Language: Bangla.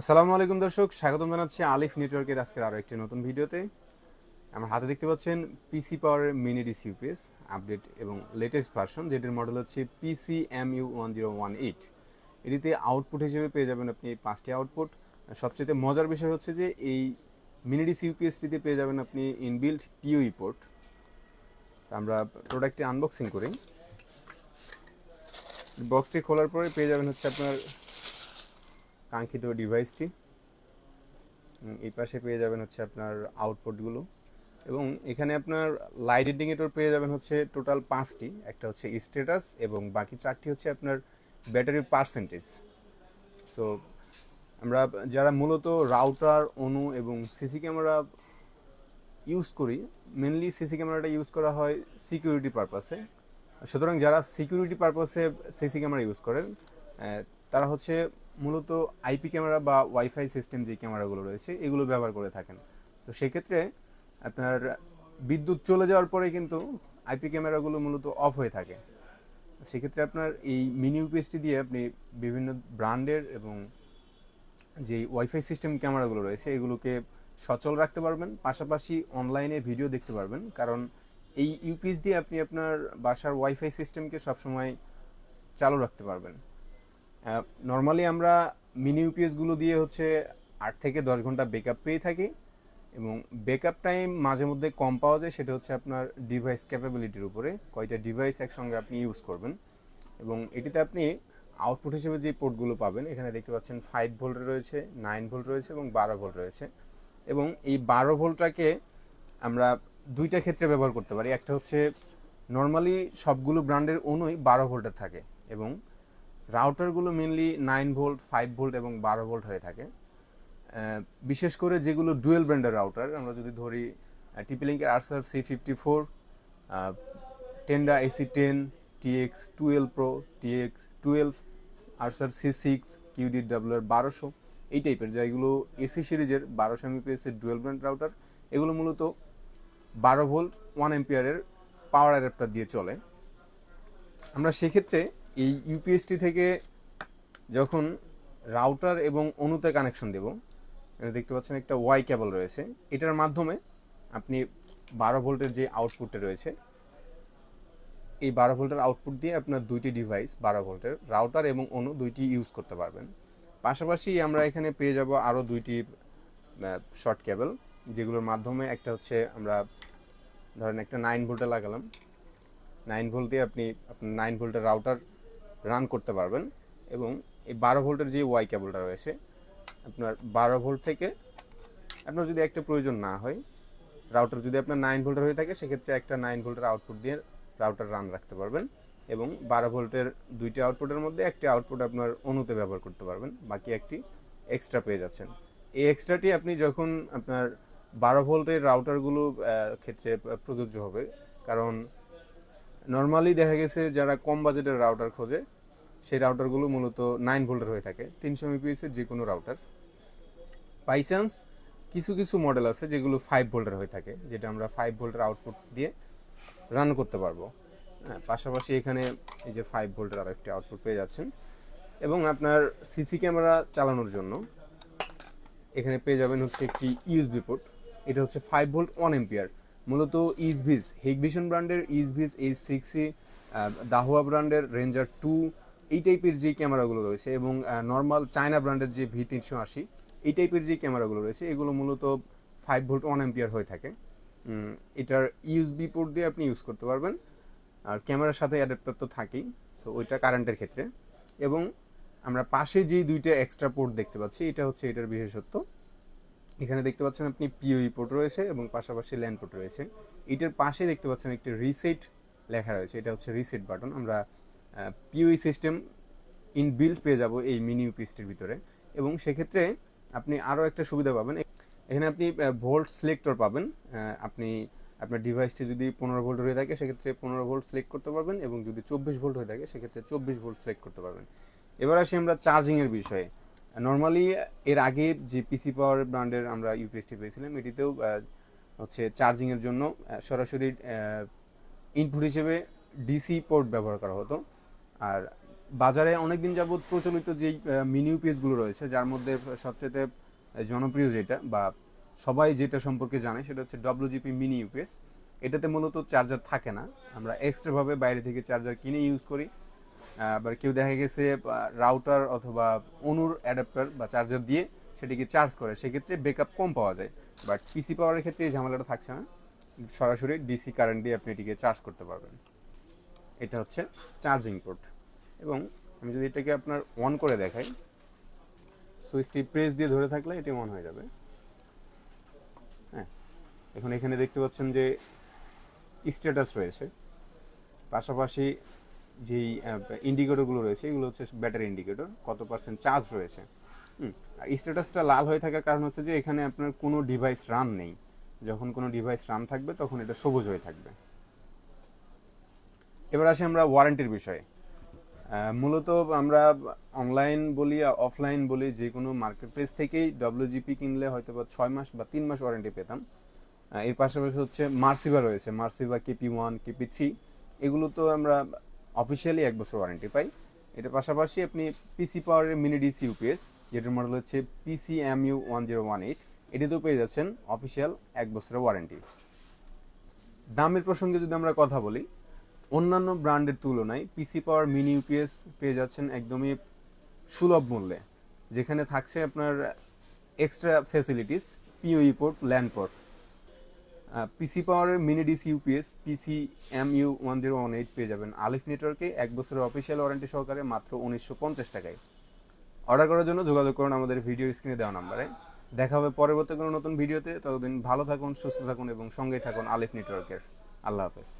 আসসালামু আলাইকুম দর্শক, স্বাগতম জানাচ্ছি আলিফ নেটওয়ার্কের আজকের আরও একটি নতুন ভিডিওতে। আমার হাতে দেখতে পাচ্ছেন পিসি পাওয়ারের মিনি ডিসি ইউপিএস আপডেট এবং লেটেস্ট ভার্সন, যেটির মডেল হচ্ছে PCMU1018। এটিতে আউটপুট হিসেবে পেয়ে যাবেন আপনি 5টি আউটপুট। সবচেয়ে মজার বিষয় হচ্ছে যে এই মিনি ডিসি ইউপিএসটিতে পেয়ে যাবেন আপনি ইনবিল্ট পিওই পোর্ট। আমরা প্রোডাক্টটি আনবক্সিং করি। বক্সটি খোলার পরে পেয়ে যাবেন হচ্ছে আপনার কাঙ্ক্ষিত ডিভাইসটি। এই পাশে পেয়ে যাবেন হচ্ছে আপনার আউটপুটগুলো, এবং এখানে আপনার লাইট ইন্ডিকেটর পেয়ে যাবেন হচ্ছে টোটাল 5টি। একটা হচ্ছে স্ট্যাটাস এবং বাকি 4টি হচ্ছে আপনার ব্যাটারির পার্সেন্টেজ। সো আমরা যারা মূলত রাউটার, অনু এবং সিসি ক্যামেরা ইউজ করি, মেনলি সিসি ক্যামেরাটা ইউজ করা হয় সিকিউরিটি পারপাসে। সুতরাং যারা সিকিউরিটি পারপাসে সিসি ক্যামেরা ইউজ করেন তারা হচ্ছে মূলত আইপি ক্যামেরা বা ওয়াইফাই সিস্টেম যে ক্যামেরাগুলো রয়েছে এগুলো ব্যবহার করে থাকেন। তো সেক্ষেত্রে আপনার বিদ্যুৎ চলে যাওয়ার পরে কিন্তু আইপি ক্যামেরাগুলো মূলত অফ হয়ে থাকে। সেক্ষেত্রে আপনার এই মিনি ইউপিএসটি দিয়ে আপনি বিভিন্ন ব্র্যান্ডের এবং যে ওয়াইফাই সিস্টেম ক্যামেরাগুলো রয়েছে এগুলোকে সচল রাখতে পারবেন, পাশাপাশি অনলাইনে ভিডিও দেখতে পারবেন। কারণ এই ইউপিএস দিয়ে আপনি আপনার বাসার ওয়াইফাই সিস্টেমকে সবসময় চালু রাখতে পারবেন। নর্মালি আমরা মিনি ইউপিএসগুলো দিয়ে হচ্ছে 8 থেকে 10 ঘন্টা ব্যাকআপ পেয়ে থাকি, এবং ব্যাকআপ টাইম মাঝে মধ্যে কম পাওয়া যায়। সেটা হচ্ছে আপনার ডিভাইস ক্যাপাবিলিটির উপরে, কয়টা ডিভাইস একসঙ্গে আপনি ইউজ করবেন। এবং এটিতে আপনি আউটপুট হিসেবে যে পোর্টগুলো পাবেন, এখানে দেখতে পাচ্ছেন 5 ভোল্ট রয়েছে, 9 ভোল্ট রয়েছে এবং 12 ভোল্ট রয়েছে। এবং এই 12 ভোল্টটাকে আমরা দুইটা ক্ষেত্রে ব্যবহার করতে পারি। একটা হচ্ছে নর্মালি সবগুলো ব্র্যান্ডের অনুই 12 ভোল্টের থাকে, এবং রাউটারগুলো মেনলি 9 ভোল্ট, 5 ভোল্ট এবং 12 ভোল্ট হয়ে থাকে। বিশেষ করে যেগুলো ডুয়েল ব্র্যান্ডের রাউটার, আমরা যদি ধরি টিপি-লিঙ্কের Archer C54, Tenda AC10, TX12 Pro, TX12, Archer C6, QDWR 1200, এই টাইপের যেগুলো এসি সিরিজের 1200 MPS এর ডুয়েল ব্র্যান্ড রাউটার, এগুলো মূলত 12 ভোল্ট 1 অ্যাম্পিয়ারের পাওয়ার অ্যাডাপ্টার দিয়ে চলে। আমরা সেক্ষেত্রে এই ইউপিএসটি থেকে যখন রাউটার এবং অনুতে কানেকশন দেব, দেখতে পাচ্ছেন একটা ওয়াই কেবল রয়েছে। এটার মাধ্যমে আপনি 12 ভোল্টের যে আউটপুটটা রয়েছে, এই 12 ভোল্টের আউটপুট দিয়ে আপনার দুইটি ডিভাইস 12 ভোল্টের রাউটার এবং অনু দুইটি ইউজ করতে পারবেন। পাশাপাশি আমরা এখানে পেয়ে যাব আরও দুইটি শর্ট কেবল, যেগুলোর মাধ্যমে একটা হচ্ছে আমরা ধরেন একটা 9 ভোল্টে লাগালাম, 9 ভোল্ট দিয়ে আপনি আপনার 9 ভোল্টের রাউটার রান করতে পারবেন। এবং এই 12 ভোল্টের যে ওয়াই কেবলটা রয়েছে, আপনার 12 ভোল্ট থেকে আপনার যদি একটা প্রয়োজন না হয়, রাউটার যদি আপনার 9 ভোল্টের হয়ে থাকে, সেক্ষেত্রে একটা 9 ভোল্টের আউটপুট দিয়ে রাউটার রান রাখতে পারবেন। এবং 12 ভোল্টের দুইটি আউটপুটের মধ্যে একটি আউটপুট আপনার অনুতে ব্যবহার করতে পারবেন, বাকি একটি এক্সট্রা পেয়ে যাচ্ছেন। এই এক্সট্রাটি আপনি যখন আপনার 12 ভোল্টের রাউটারগুলো ক্ষেত্রে প্রযোজ্য হবে। কারণ নর্মালি দেখা গেছে যারা কম বাজেটের রাউটার খোঁজে, সেই রাউটারগুলো মূলত 9 ভোল্টের হয়ে থাকে, 300 MPS এর যে কোনো রাউটার। বাই চান্স কিছু কিছু মডেল আছে যেগুলো 5 ভোল্টের হয়ে থাকে, যেটা আমরা 5 ভোল্টের আউটপুট দিয়ে রান করতে পারবো। পাশাপাশি এখানে এই যে 5 ভোল্টের আরও একটি আউটপুট পেয়ে যাচ্ছেন। এবং আপনার সিসি ক্যামেরা চালানোর জন্য এখানে পেয়ে যাবেন হচ্ছে একটি ইউএসবি পোর্ট। এটা হচ্ছে 5 ভোল্ট 1 অ্যাম্পিয়ার। মূলত ইজভিস, হেগভিশন ব্র্যান্ডের ইজভিস H60, দাহুয়া ব্র্যান্ডের রেঞ্জার 2, এই টাইপের যে ক্যামেরাগুলো রয়েছে, এবং নর্মাল চায়না ব্র্যান্ডের যে V380, এই টাইপের যে ক্যামেরাগুলো রয়েছে, এগুলো মূলত 5 ভোল্ট 1 অ্যাম্পিয়ার হয়ে থাকে। এটার ইউএসবি পোর্ট দিয়ে আপনি ইউজ করতে পারবেন, আর ক্যামেরার সাথে অ্যাডাপ্টার তো থাকেই, সো ওইটা কারেন্টের ক্ষেত্রে। এবং আমরা পাশে যে দুইটা এক্সট্রা পোর্ট দেখতে পাচ্ছি, এটা হচ্ছে এটার বিশেষত্ব। এখানে দেখতে পাচ্ছেন আপনি পিওই পোর্ট রয়েছে এবং পাশাপাশি ল্যান পোর্ট রয়েছে। এটার পাশে দেখতে পাচ্ছেন একটি রিসেট লেখা রয়েছে, এটা হচ্ছে রিসেট বাটন। আমরা পিওই সিস্টেম ইনবিল্ট পেয়ে যাব এই মিনি ইউপিএসটির ভিতরে। এবং সেক্ষেত্রে আপনি আরও একটা সুবিধা পাবেন, এখানে আপনি ভোল্ট সিলেক্টর পাবেন। আপনি আপনার ডিভাইসটি যদি 15 ভোল্ট হয়ে থাকে, সেক্ষেত্রে 15 ভোল্ট সিলেক্ট করতে পারবেন, এবং যদি 24 ভোল্ট হয়ে থাকে, সেক্ষেত্রে 24 ভোল্ট সিলেক্ট করতে পারবেন। এবার আসি আমরা চার্জিংয়ের বিষয়ে। নর্মালি এর আগে যে পিসি পাওয়ার ব্র্যান্ডের আমরা ইউপিএসটি পেয়েছিলাম, এটিতেও হচ্ছে চার্জিংয়ের জন্য সরাসরি ইনপুট হিসেবে ডিসি পোর্ট ব্যবহার করা হতো। আর বাজারে অনেকদিন যাবৎ প্রচলিত যেই মিনি ইউপিএসগুলো রয়েছে, যার মধ্যে সবচেয়ে জনপ্রিয় যেটা বা সবাই যেটা সম্পর্কে জানে সেটা হচ্ছে ডব্লিউজিপি মিনি ইউপিএস। এটাতে মূলত চার্জার থাকে না, আমরা এক্সট্রাভাবে বাইরে থেকে চার্জার কিনে ইউজ করি। আবার কেউ দেখা গেছে রাউটার অথবা অনুর অ্যাডাপ্টার বা চার্জার দিয়ে সেটিকে চার্জ করে, সেক্ষেত্রে ব্যাকআপ কম পাওয়া যায়। বাট পিসি পাওয়ারের ক্ষেত্রে এই ঝামেলাটা থাকছে না, সরাসরি ডিসি কারেন্ট দিয়ে আপনি এটিকে চার্জ করতে পারবেন। এটা হচ্ছে চার্জিং পোর্ট। এবং আমি যদি এটাকে আপনার অন করে দেখাই, সুইচটি প্রেস দিয়ে ধরে থাকলে এটি অন হয়ে যাবে। হ্যাঁ, এখন এখানে দেখতে পাচ্ছেন যে স্ট্যাটাস রয়েছে, পাশাপাশি যেই ইন্ডিকেটরগুলো রয়েছে এগুলো হচ্ছে ব্যাটারি ইন্ডিকেটর, কত পার্সেন্ট চার্জ রয়েছে। আর স্ট্যাটাসটা লাল হয়ে থাকার কারণ হচ্ছে যে এখানে আপনার কোনো ডিভাইস রান নেই, যখন কোনো ডিভাইস রান থাকবে তখন এটা সবুজ হয়ে থাকবে। এবার আসি আমরা ওয়ারেন্টির বিষয়ে। মূলত আমরা অনলাইন বলি অফলাইন বলি, যে কোনো মার্কেট প্লেস থেকেই ডব্লিউজিপি কিনলে হয়তো বা 6 মাস বা 3 মাস ওয়ারেন্টি পেতাম। এর পাশাপাশি হচ্ছে মার্সিভা রয়েছে, মার্সিভা KP1 KP3, এগুলো তো আমরা অফিসিয়ালি 1 বছর ওয়ারেন্টি পাই। এটার পাশাপাশি আপনি পিসি পাওয়ারের মিনি ডিসি ইউপিএস, যেটার মডেল হচ্ছে PCMU1018, এটিতেও পেয়ে যাচ্ছেন অফিসিয়াল 1 বছরের ওয়ারেন্টি। দামের প্রসঙ্গে যদি আমরা কথা বলি, অন্যান্য ব্র্যান্ডের তুলনায় পিসি পাওয়ার মিনি ইউপিএস পেয়ে যাচ্ছেন একদমই সুলভ মূল্যে, যেখানে থাকছে আপনার extra facilities, PoE port, LAN port. PC পাওয়ারের মিনি ডিসি ইউপিএস PCMU1018 পেয়ে যাবেন আলিফ নেটওয়ার্কে 1 বছরের অফিসিয়াল ওয়ারেন্টি সহকারে মাত্র 1950 টাকায়। অর্ডার করার জন্য যোগাযোগ করুন আমাদের ভিডিও স্ক্রিনে দেওয়া নাম্বারে। দেখা হবে পরবর্তী কোনো নতুন ভিডিওতে। ততদিন ভালো থাকুন, সুস্থ থাকুন এবং সঙ্গেই থাকুন আলিফ নেটওয়ার্কের। আল্লাহ হাফেজ।